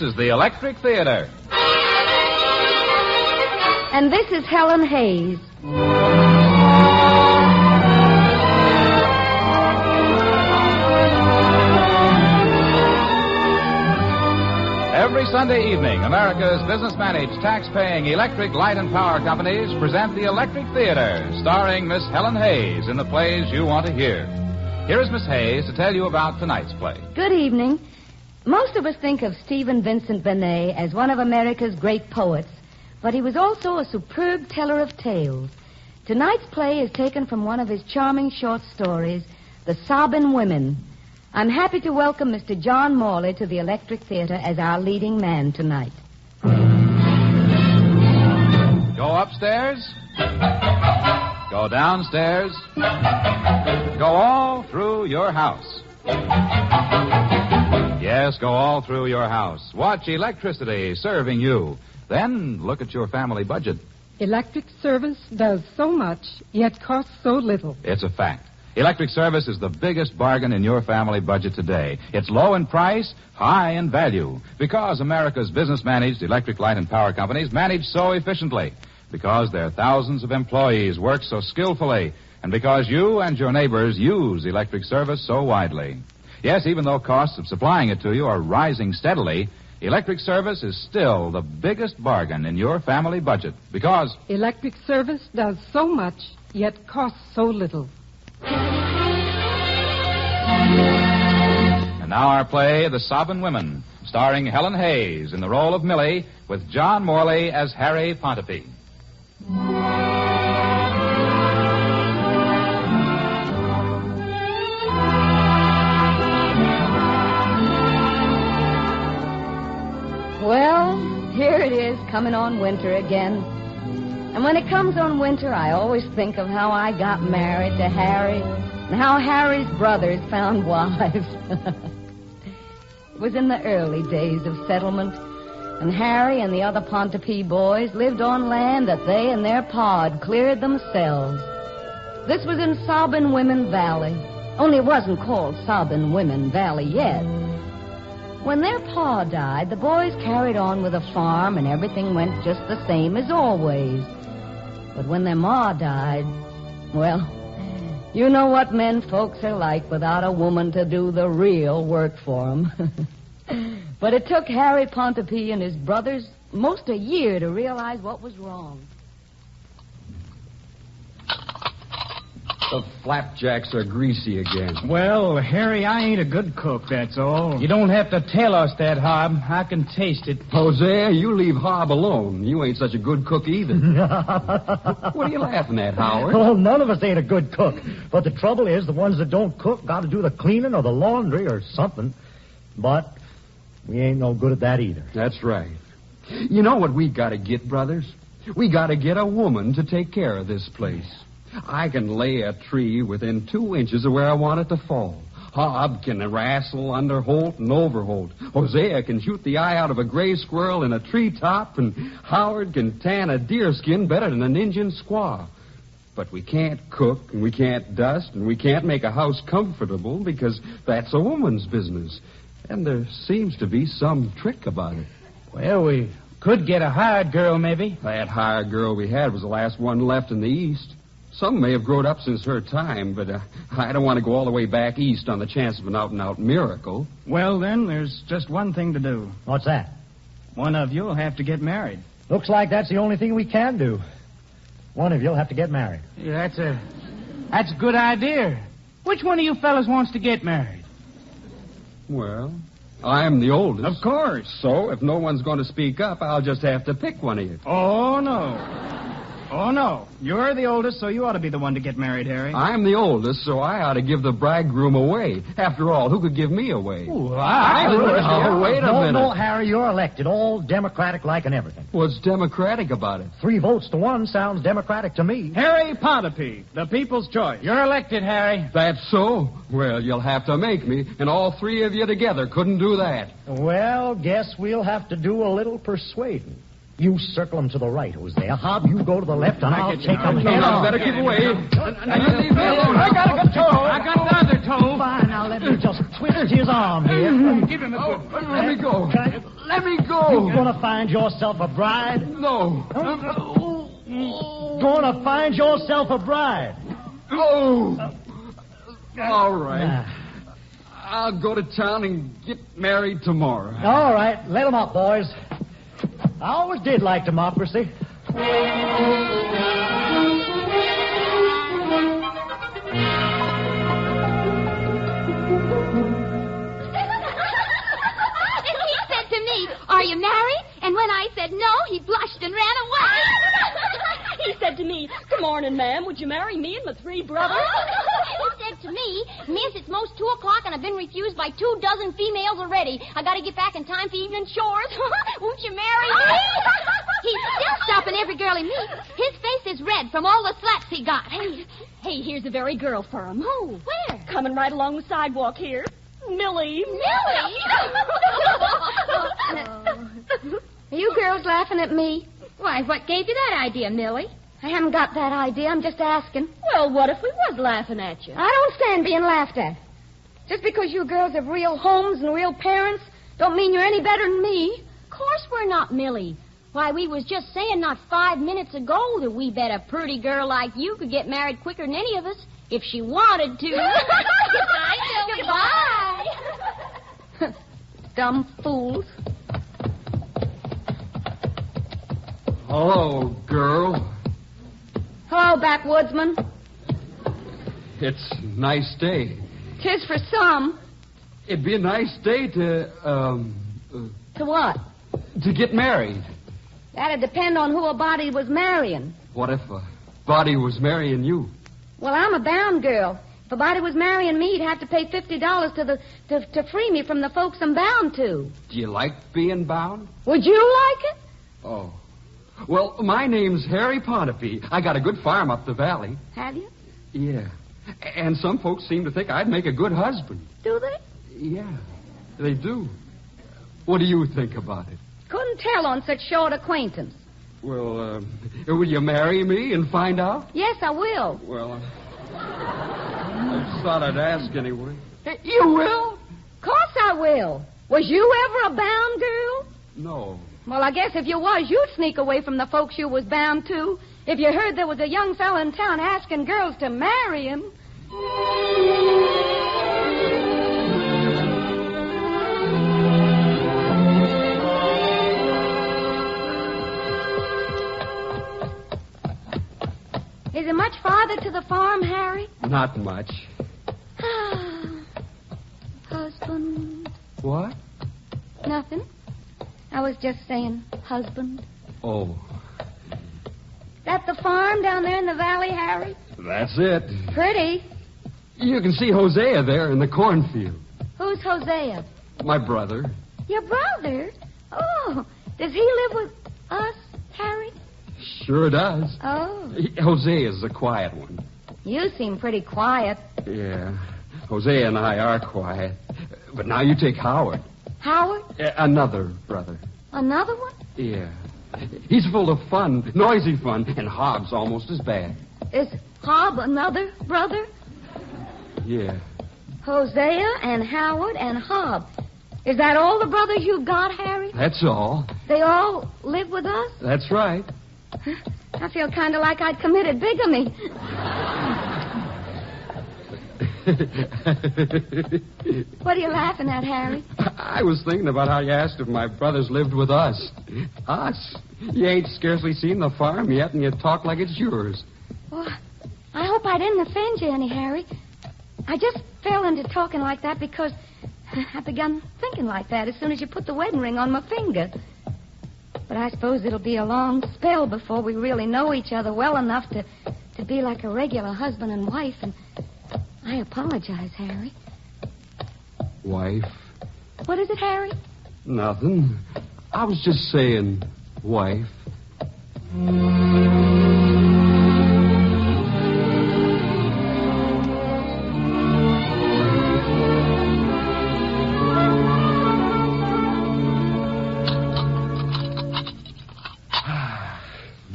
This is the Electric Theater. And this is Helen Hayes. Every Sunday evening, America's business-managed, tax-paying electric light and power companies present the Electric Theater, starring Miss Helen Hayes in the plays you want to hear. Here is Miss Hayes to tell you about tonight's play. Good evening. Most of us think of Stephen Vincent Benet as one of America's great poets, but he was also a superb teller of tales. Tonight's play is taken from one of his charming short stories, The Sobbin Women. I'm happy to welcome Mr. John Morley to the Electric Theater as our leading man tonight. Go upstairs. Go downstairs. Go all through your house. Yes, go all through your house. Watch electricity serving you. Then look at your family budget. Electric service does so much, yet costs so little. It's a fact. Electric service is the biggest bargain in your family budget today. It's low in price, high in value, because America's business-managed electric light and power companies manage so efficiently, because their thousands of employees work so skillfully, and because you and your neighbors use electric service so widely. Yes, even though costs of supplying it to you are rising steadily, electric service is still the biggest bargain in your family budget, because Electric service does so much, yet costs so little. And now our play, The Sobbin Women, starring Helen Hayes in the role of Millie, with John Morley as Harry Pontopee. Well, here it is, coming on winter again. And when it comes on winter, I always think of how I got married to Harry and how Harry's brothers found wives. It was in the early days of settlement, and Harry and the other Pontopee boys lived on land that they and their pa had cleared themselves. This was in Sobbin Women Valley, only it wasn't called Sobbin Women Valley yet. When their pa died, the boys carried on with the farm, and everything went just the same as always. But when their ma died, well, you know what men folks are like without a woman to do the real work for them. But it took Harry Pontopee and his brothers most a year to realize what was wrong. The flapjacks are greasy again. Well, Harry, I ain't a good cook, that's all. You don't have to tell us that, Hob. I can taste it. Hosea, you leave Hob alone. You ain't such a good cook either. What are you laughing at, Howard? Oh, none of us ain't a good cook. But the trouble is, the ones that don't cook got to do the cleaning or the laundry or something. But we ain't no good at that either. That's right. You know what we got to get, brothers? We got to get a woman to take care of this place. I can lay a tree within 2 inches of where I want it to fall. Hob can wrestle under Holt and overholt. Hosea can shoot the eye out of a gray squirrel in a treetop, and Howard can tan a deerskin better than an Indian squaw. But we can't cook, and we can't dust, and we can't make a house comfortable because that's a woman's business. And there seems to be some trick about it. Well, we could get a hired girl, maybe. That hired girl we had was the last one left in the East. Some may have grown up since her time, but I don't want to go all the way back east on the chance of an out-and-out miracle. Well, then, there's just one thing to do. What's that? One of you'll have to get married. Looks like that's the only thing we can do. One of you'll have to get married. Yeah, that's a good idea. Which one of you fellas wants to get married? Well, I'm the oldest. Of course. So if no one's going to speak up, I'll just have to pick one of you. Oh, no. Oh, no. You're the oldest, so you ought to be the one to get married, Harry. I'm the oldest, so I ought to give the bridegroom away. After all, who could give me away? Ooh, Wait a minute. No, Harry, you're elected. All democratic-like and everything. What's democratic about it? 3 votes to 1 sounds democratic to me. Harry Pontopee, the people's choice. You're elected, Harry. That's so? Well, you'll have to make me, and all 3 of you together couldn't do that. Well, guess we'll have to do a little persuading. You circle them to the right, Hosea. Hob, you go to the left, and I'll take them head on. Better keep away. And you leave me alone. I got a good toe. I got the other toe. Fine, now let me just twist Here's his arm here. Give him a good... Let me go. Okay. Let me go. You're gonna find yourself a bride. No. Gonna find yourself a bride. Oh. All right. Ah. I'll go to town and get married tomorrow. All right, let 'em up, boys. I always did like democracy. Are you married? And when I said no, he blushed and ran away. He said to me, "Good morning, ma'am. Would you marry me and my 3 brothers?" He said to me, "Miss, it's most 2:00 and I've been refused by 24 females already. I got to get back in time for evening chores. Won't you marry me?" He's still stopping every girl he meets. His face is red from all the slaps he got. Hey, here's a very girl for him. Oh, where? Coming right along the sidewalk here. Millie. Millie? Are you girls laughing at me? Why, what gave you that idea, Millie? I haven't got that idea. I'm just asking. Well, what if we was laughing at you? I don't stand being laughed at. Just because you girls have real homes and real parents don't mean you're any better than me. Of course we're not, Millie. Why, we was just saying not 5 minutes ago that we bet a pretty girl like you could get married quicker than any of us if she wanted to. Goodbye, Millie. Goodbye. Dumb fools. Hello, girl. Hello, backwoodsman. It's a nice day. 'Tis for some. It'd be a nice day to what? to get married. That'd depend on who a body was marrying. What if a body was marrying you? Well, I'm a bound girl. If a body was marrying me, he'd have to pay $50 to free me from the folks I'm bound to. Do you like being bound? Would you like it? Oh. Well, my name's Harry Pontopy. I got a good farm up the valley. Have you? Yeah. And some folks seem to think I'd make a good husband. Do they? Yeah, they do. What do you think about it? Couldn't tell on such short acquaintance. Well, will you marry me and find out? Yes, I will. Well, I just thought I'd ask anyway. You will? Of course I will. Was you ever a bound girl? No. Well, I guess if you was, you'd sneak away from the folks you was bound to. If you heard there was a young fella in town asking girls to marry him. Is it much farther to the farm, Harry? Not much. Husband. What? Nothing. I was just saying husband. Oh. That the farm down there in the valley, Harry? That's it. Pretty. You can see Hosea there in the cornfield. Who's Hosea? My brother. Your brother? Oh, does he live with us, Harry? Sure does. Oh. Hosea's the quiet one. You seem pretty quiet. Yeah. Hosea and I are quiet. But now you take Howard. Howard? Another brother. Another one? Yeah. He's full of fun, noisy fun, and Hob's almost as bad. Is Hob another brother? Yeah. Hosea and Howard and Hob. Is that all the brothers you've got, Harry? That's all. They all live with us? That's right. I feel kind of like I'd committed bigamy. What are you laughing at, Harry? I was thinking about how you asked if my brothers lived with us. Us? You ain't scarcely seen the farm yet, and you talk like it's yours. Well, I hope I didn't offend you any, Harry. I just fell into talking like that because I begun thinking like that as soon as you put the wedding ring on my finger. But I suppose it'll be a long spell before we really know each other well enough to be like a regular husband and wife, and I apologize, Harry. Wife? What is it, Harry? Nothing. I was just saying, wife.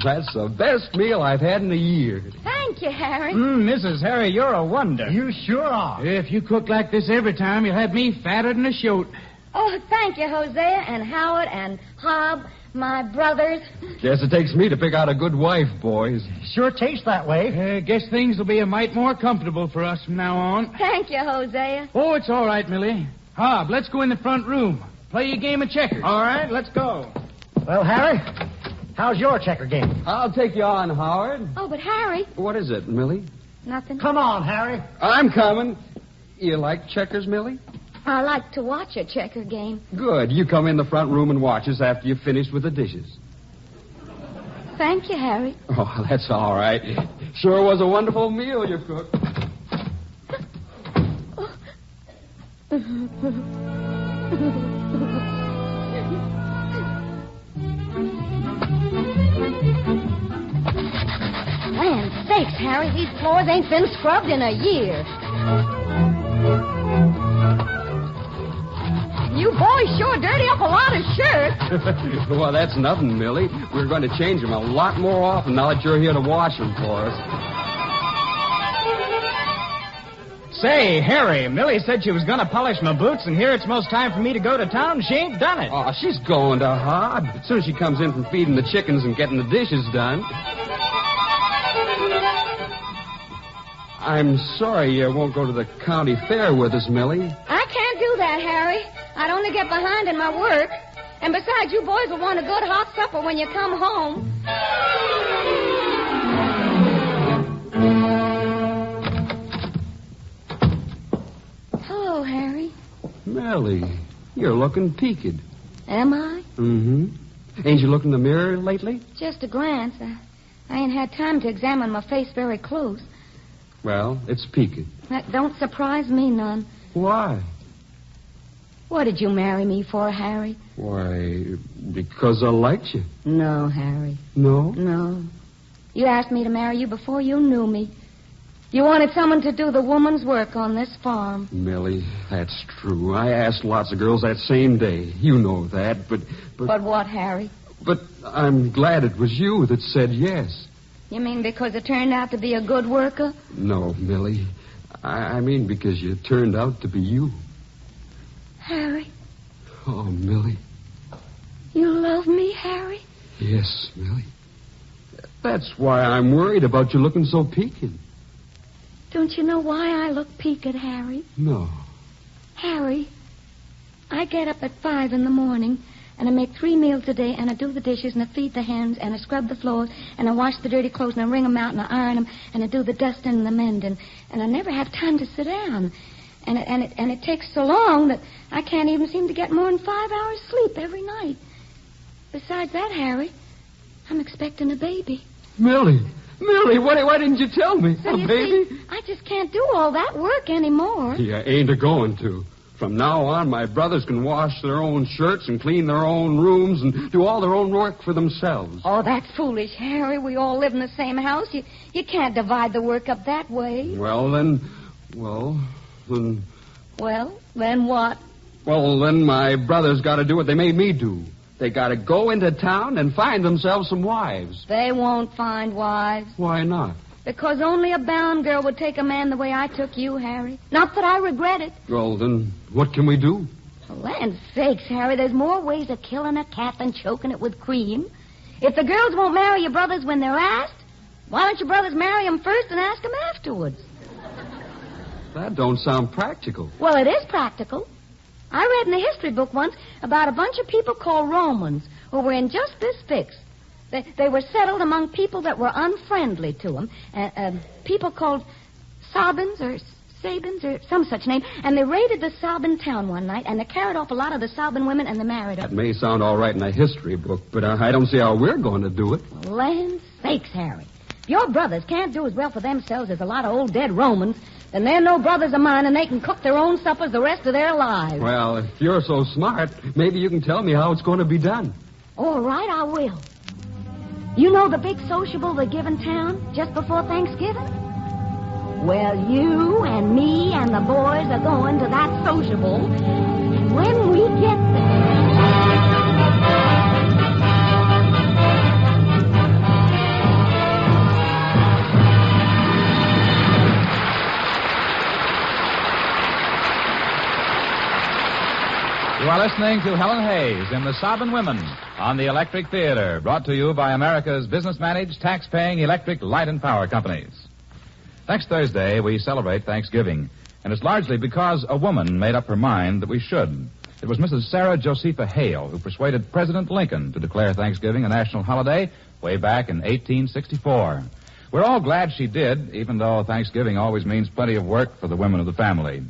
That's the best meal I've had in a year. Thank Thank you, Harry. Mrs. Harry, you're a wonder. You sure are. If you cook like this every time, you'll have me fatter than a shoat. Oh, thank you, Hosea and Howard and Hob, my brothers. Guess it takes me to pick out a good wife, boys. Sure tastes that way. Guess things will be a mite more comfortable for us from now on. Thank you, Hosea. Oh, it's all right, Millie. Hob, let's go in the front room. Play a game of checkers. All right, let's go. Well, Harry, how's your checker game? I'll take you on, Howard. Oh, but Harry. What is it, Millie? Nothing. Come on, Harry. I'm coming. You like checkers, Millie? I like to watch a checker game. Good. You come in the front room and watch us after you've finished with the dishes. Thank you, Harry. Oh, that's all right. Sure was a wonderful meal you cooked. Land sakes, Harry, these floors ain't been scrubbed in a year. You boys sure dirty up a lot of shirts. Well, that's nothing, Millie. We're going to change them a lot more often now that you're here to wash them for us. Say, Harry, Millie said she was going to polish my boots, and here it's most time for me to go to town. She ain't done it. Oh, she's going to Hob. As soon as she comes in from feeding the chickens and getting the dishes done. I'm sorry you won't go to the county fair with us, Millie. I can't do that, Harry. I'd only get behind in my work. And besides, you boys will want a good hot supper when you come home. Hello, Harry. Millie, you're looking peaked. Am I? Mm-hmm. Ain't you looked in the mirror lately? Just a glance. I ain't had time to examine my face very close. Well, it's peaked. That don't surprise me none. Why? What did you marry me for, Harry? Why, because I liked you. No, Harry. No? No. You asked me to marry you before you knew me. You wanted someone to do the woman's work on this farm. Millie, that's true. I asked lots of girls that same day. You know that, but... But what, Harry? But I'm glad it was you that said yes. You mean because it turned out to be a good worker? No, Millie. I mean because you turned out to be you. Harry. Oh, Millie. You love me, Harry? Yes, Millie. That's why I'm worried about you looking so peaked. Don't you know why I look peaked, Harry? No. Harry, I get up at 5 in the morning, and I make 3 meals a day, and I do the dishes, and I feed the hens, and I scrub the floors, and I wash the dirty clothes, and I wring them out, and I iron them, and I do the dusting and the mending, and I never have time to sit down. And it takes so long that I can't even seem to get more than 5 hours sleep every night. Besides that, Harry, I'm expecting a baby. Millie, why didn't you tell me? So you baby? see, I just can't do all that work anymore. You ain't a-going to. From now on, my brothers can wash their own shirts and clean their own rooms and do all their own work for themselves. Oh, that's foolish, Harry. We all live in the same house. You can't divide the work up that way. Well, then... Well, then what? Well, then my brothers got to do what they made me do. They got to go into town and find themselves some wives. They won't find wives. Why not? Because only a bound girl would take a man the way I took you, Harry. Not that I regret it. Well, then what can we do? For land's sakes, Harry, there's more ways of killing a cat than choking it with cream. If the girls won't marry your brothers when they're asked, why don't your brothers marry them first and ask them afterwards? That don't sound practical. Well, it is practical. I read in a history book once about a bunch of people called Romans who were in just this fix. They were settled among people that were unfriendly to them. People called Sobbins or Sabins or some such name. And they raided the Sobbin town one night, and they carried off a lot of the Sobbin women, and they married them. That may sound all right in a history book, but I don't see how we're going to do it. Land sakes, Harry. If your brothers can't do as well for themselves as a lot of old dead Romans, then they're no brothers of mine, and they can cook their own suppers the rest of their lives. Well, if you're so smart, maybe you can tell me how it's going to be done. All right, I will. You know the big sociable they give in town just before Thanksgiving? Well, you and me and the boys are going to that sociable. And when we get there... You are listening to Helen Hayes in the Sobbin Women on the Electric Theater, brought to you by America's business-managed, tax-paying electric light and power companies. Next Thursday, we celebrate Thanksgiving, and it's largely because a woman made up her mind that we should. It was Mrs. Sarah Josepha Hale who persuaded President Lincoln to declare Thanksgiving a national holiday way back in 1864. We're all glad she did, even though Thanksgiving always means plenty of work for the women of the family.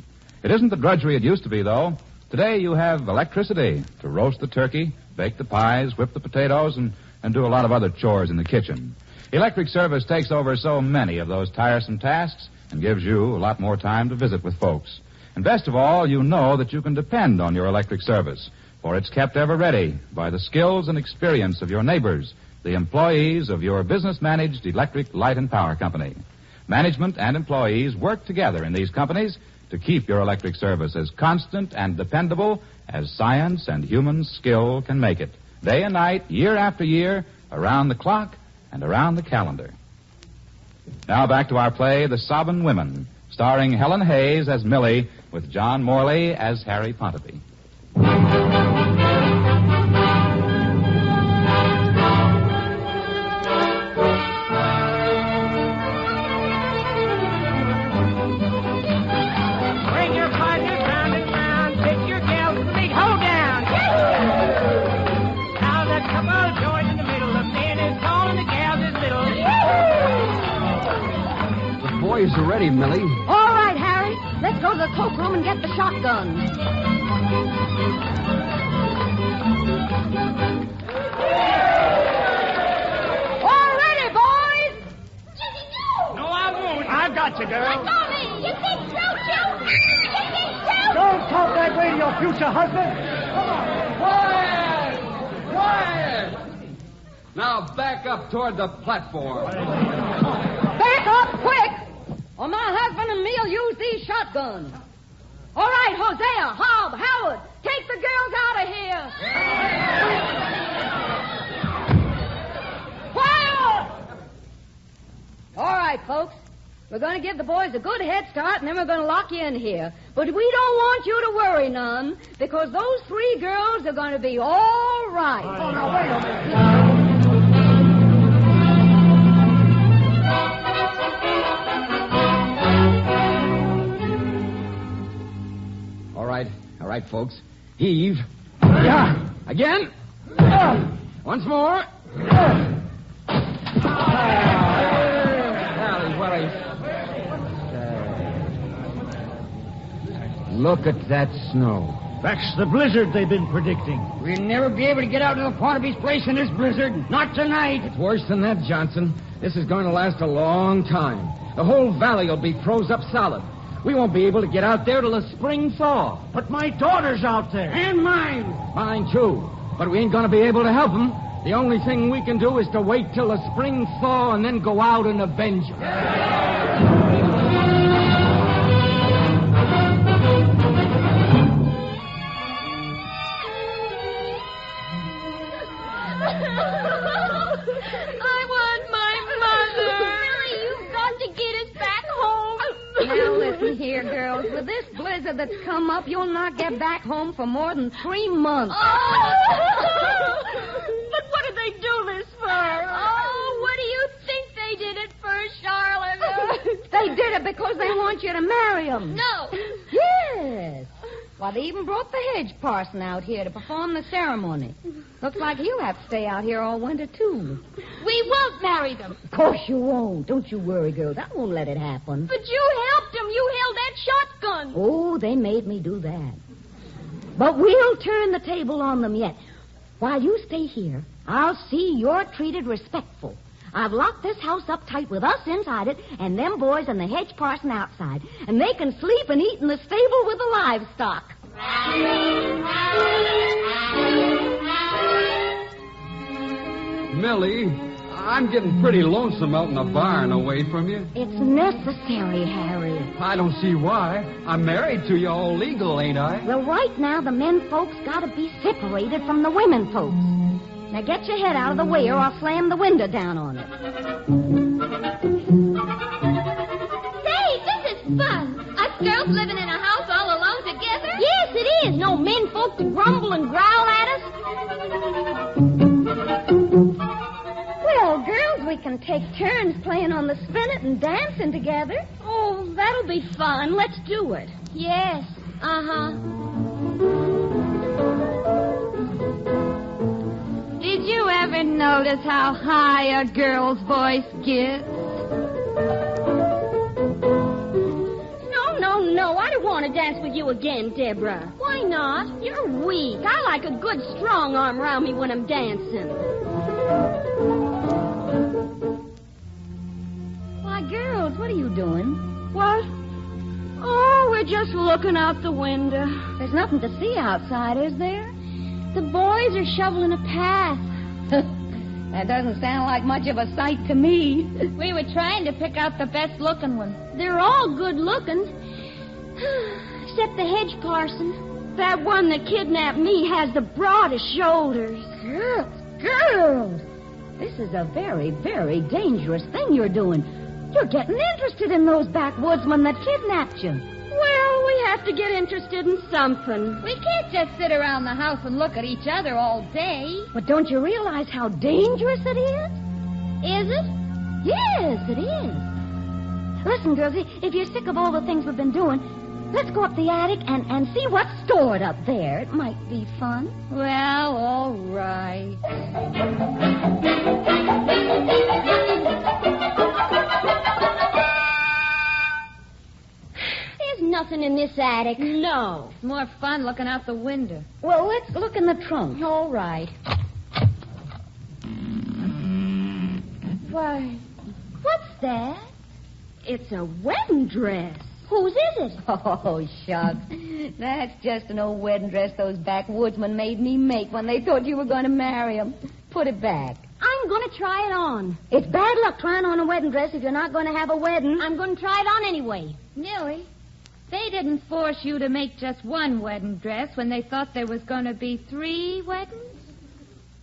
It isn't the drudgery it used to be, though. Today you have electricity to roast the turkey, bake the pies, whip the potatoes, and do a lot of other chores in the kitchen. Electric service takes over so many of those tiresome tasks and gives you a lot more time to visit with folks. And best of all, you know that you can depend on your electric service, for it's kept ever ready by the skills and experience of your neighbors, the employees of your business-managed electric light and power company. Management and employees work together in these companies to keep your electric service as constant and dependable as science and human skill can make it. Day and night, year after year, around the clock and around the calendar. Now back to our play, The Sobbin Women, starring Helen Hayes as Millie with John Morley as Harry Pontaby. Boys are ready, Millie. All right, Harry. Let's go to the cloakroom and get the shotguns. All ready, boys? Jimmy, no! No, I won't. I've got you, girl. Let go me! You think so, Joe? You think so? Don't talk that way to your future husband. Quiet! Now back up toward the platform. Back up, quick! Or my husband and me'll use these shotguns. All right, Hosea, Hob, Howard, take the girls out of here. Quiet! All right, folks. We're going to give the boys a good head start, and then we're going to lock you in here. But we don't want you to worry none, because those 3 girls are going to be all right. Oh, now, wait a minute. All right, folks. Heave. Yeah. Again. Once more. Look at that snow. That's the blizzard they've been predicting. We'll never be able to get out to the Pontaby's place in this blizzard. Not tonight. It's worse than that, Johnson. This is going to last a long time. The whole valley will be froze up solid. We won't be able to get out there till the spring thaw. But my daughter's out there. And mine. Mine, too. But we ain't going to be able to help them. The only thing we can do is to wait till the spring thaw and then go out and avenge them. I want my mother. Millie, you've got to get us back home. Now, listen here, girls. With this blizzard that's come up, you'll not get back home for more than 3 months. Oh! But what did they do this for? Oh, what do you think they did it for, Charlotte? They did it because they want you to marry them. No. Yes. Why, they even brought the hedge parson out here to perform the ceremony. Looks like he'll have to stay out here all winter, too. We won't marry them. Of course you won't. Don't you worry, girls. I won't let it happen. But you helped them. You held that shotgun. Oh, they made me do that. But we'll turn the table on them yet. While you stay here, I'll see you're treated respectful. I've locked this house up tight with us inside it and them boys and the hedge parson outside. And they can sleep and eat in the stable with the livestock. Millie, I'm getting pretty lonesome out in the barn away from you. It's necessary, Harry. I don't see why. I'm married to you, all legal, ain't I? Well, right now, the men folks got to be separated from the women folks. Now get your head out of the way or I'll slam the window down on it. Say, this is fun. Us girls living in a house all alone together. together? Yes, it is. No men folk to grumble and growl at us. Well, girls, we can take turns playing on the spinet and dancing together. Oh, that'll be fun. Let's do it. Yes. Uh-huh. Did you ever notice how high a girl's voice gets? No, I don't want to dance with you again, Deborah. Why not? You're weak. I like a good strong arm around me when I'm dancing. Why, girls, what are you doing? What? Oh, we're just looking out the window. There's nothing to see outside, is there? The boys are shoveling a path. That doesn't sound like much of a sight to me. We were trying to pick out the best-looking one. They're all good-looking. Except the hedge parson. That one that kidnapped me has the broadest shoulders. Girls, this is a very, very dangerous thing you're doing. You're getting interested in those backwoodsmen that kidnapped you. Well, we have to get interested in something. We can't just sit around the house and look at each other all day. But don't you realize how dangerous it is? Is it? Yes, it is. Listen, girls, if you're sick of all the things we've been doing, let's go up the attic and see what's stored up there. It might be fun. Well, all right. There's nothing in this attic. No. It's more fun looking out the window. Well, let's look in the trunk. All right. Why, What's that? it's a wedding dress. Whose is it? Oh, shucks. That's just an old wedding dress those backwoodsmen made me make when they thought you were going to marry them. Put it back. I'm going to try it on. It's bad luck trying on a wedding dress if you're not going to have a wedding. I'm going to try it on anyway. Millie, they didn't force you to make just one wedding dress when they thought there was going to be 3 weddings?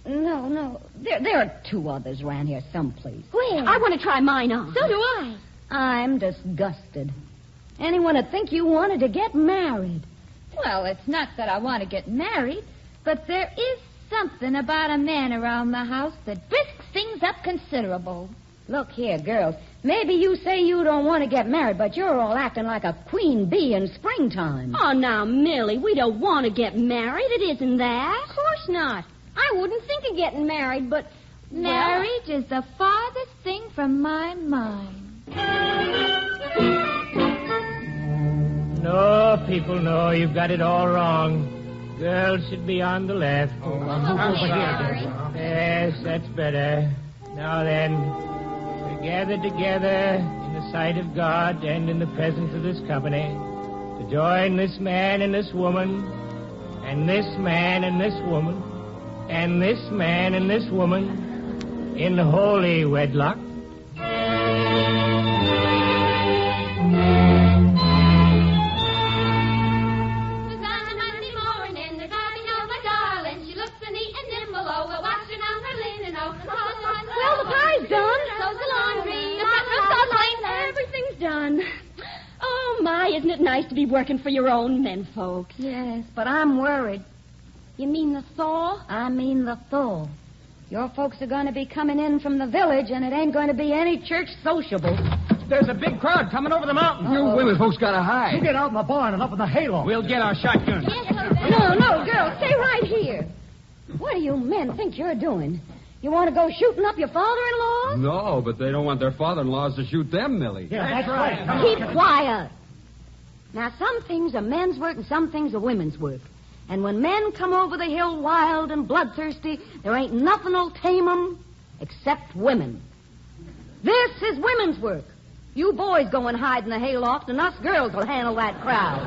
No. There are 2 others around here someplace. Where? I want to try mine on. So do I. I'm disgusted. Anyone would think you wanted to get married. Well, it's not that I want to get married, but there is something about a man around the house that brisks things up considerable. Look here, girls. Maybe you say you don't want to get married, but you're all acting like a queen bee in springtime. Oh, now, Millie, we don't want to get married. It isn't that. Of course not. I wouldn't think of getting married, but... Marriage is the farthest thing from my mind. No, people, no. You've got it all wrong. Girls should be on the left. I'm sorry. Yes, that's better. Now then, we're gathered together in the sight of God and in the presence of this company to join this man and this woman, and this man and this woman, and this man and this woman in holy wedlock. Well, the pie's done. So's the laundry. Everything's done. Oh, my, isn't it nice to be working for your own men, folks? Yes, but I'm worried. You mean the thaw? I mean the thaw. Your folks are going to be coming in from the village, and it ain't going to be any church sociable. There's a big crowd coming over the mountain. You women folks got to hide. You get out in the barn and up in the hayloft. We'll get our shotguns. No, girls, stay right here. What do you men think you're doing? You want to go shooting up your father-in-law? No, but they don't want their father-in-laws to shoot them, Millie. Yeah, that's right. Keep quiet. Now, some things are men's work and some things are women's work. And when men come over the hill wild and bloodthirsty, there ain't nothing'll tame 'em except women. This is women's work. You boys go and hide in the hayloft, and us girls will handle that crowd.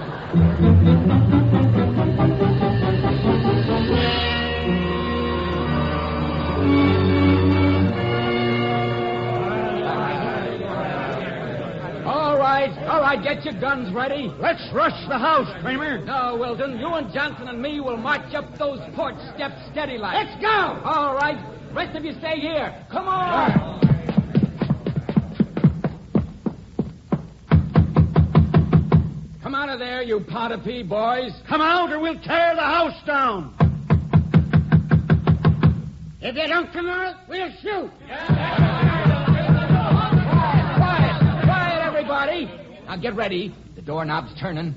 All right, get your guns ready. Let's rush the house, Kramer. No, Wilton, you and Johnson and me will march up those porch steps steady like. Let's go. All right, rest of you stay here. Come on. Come on of there, you pot of pea boys. Come out or we'll tear the house down. If you don't come out, we'll shoot. Quiet, everybody. Now get ready. The doorknob's turning.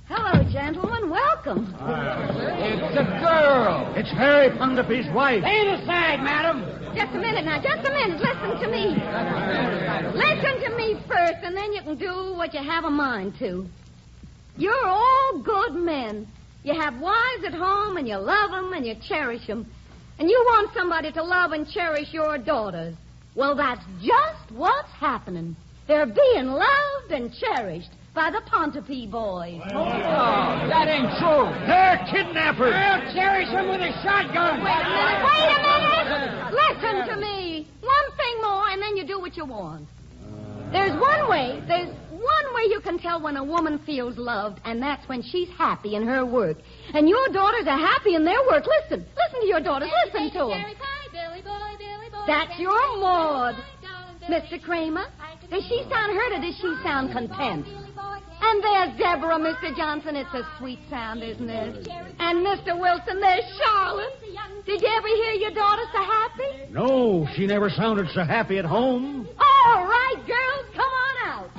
Hello, gentlemen. Welcome. It's a girl. It's Harry Punderby's wife. Stand aside, madam. Just a minute now. Just a minute. Listen to me. Listen to me first, and then you can do what you have a mind to. You're all good men. You have wives at home, and you love them, and you cherish them. And you want somebody to love and cherish your daughters. Well, that's just what's happening. They're being loved and cherished by the Pontopee boys. Oh, that ain't true. They're kidnappers. I'll cherish him with a shotgun. Wait a minute. Listen to me. One thing more, and then you do what you want. There's one way you can tell when a woman feels loved, and that's when she's happy in her work. And your daughters are happy in their work. Listen to your daughters. Listen to them. That's your Maud. Mr. Kramer, does she sound hurt or does she sound content? And there's Deborah, Mr. Johnson. It's a sweet sound, isn't it? And Mr. Wilson, there's Charlotte. Did you ever hear your daughter so happy? No, she never sounded so happy at home. All right, girls, come on out.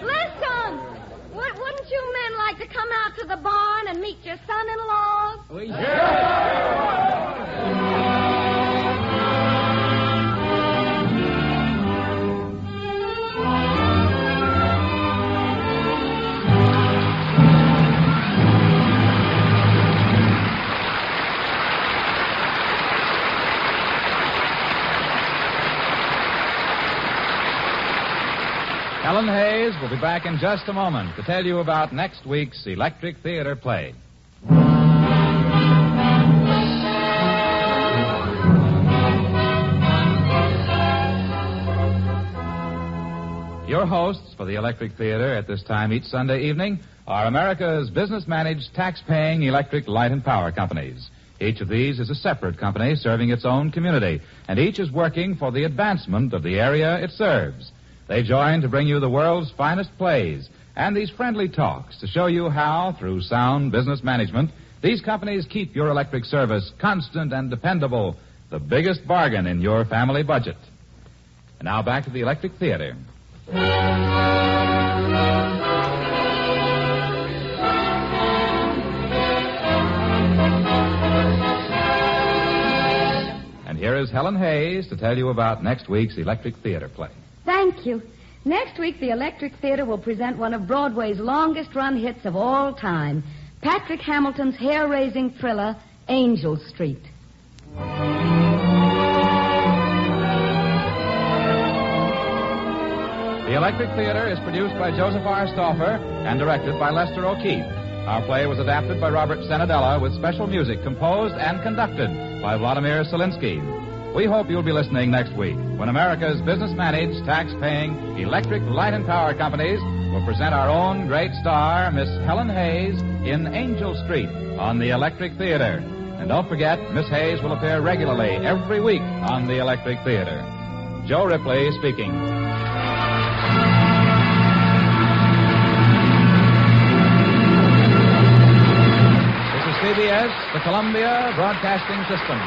Listen. Wouldn't you men like to come out to the barn and meet your son-in-laws? Helen Hayes will be back in just a moment to tell you about next week's Electric Theater play. Your hosts for the Electric Theater at this time each Sunday evening are America's business-managed, tax-paying electric light and power companies. Each of these is a separate company serving its own community, and each is working for the advancement of the area it serves. They join to bring you the world's finest plays and these friendly talks to show you how, through sound business management, these companies keep your electric service constant and dependable, the biggest bargain in your family budget. And now back to the Electric Theater. And here is Helen Hayes to tell you about next week's Electric Theater play. Thank you. Next week, the Electric Theater will present one of Broadway's longest-run hits of all time, Patrick Hamilton's hair-raising thriller, Angel Street. The Electric Theater is produced by Joseph R. Stauffer and directed by Lester O'Keefe. Our play was adapted by Robert Senadella with special music composed and conducted by Vladimir Selinsky. We hope you'll be listening next week when America's business-managed, tax-paying, electric light and power companies will present our own great star, Miss Helen Hayes, in Angel Street on the Electric Theater. And don't forget, Miss Hayes will appear regularly every week on the Electric Theater. Joe Ripley speaking. This is CBS, the Columbia Broadcasting System.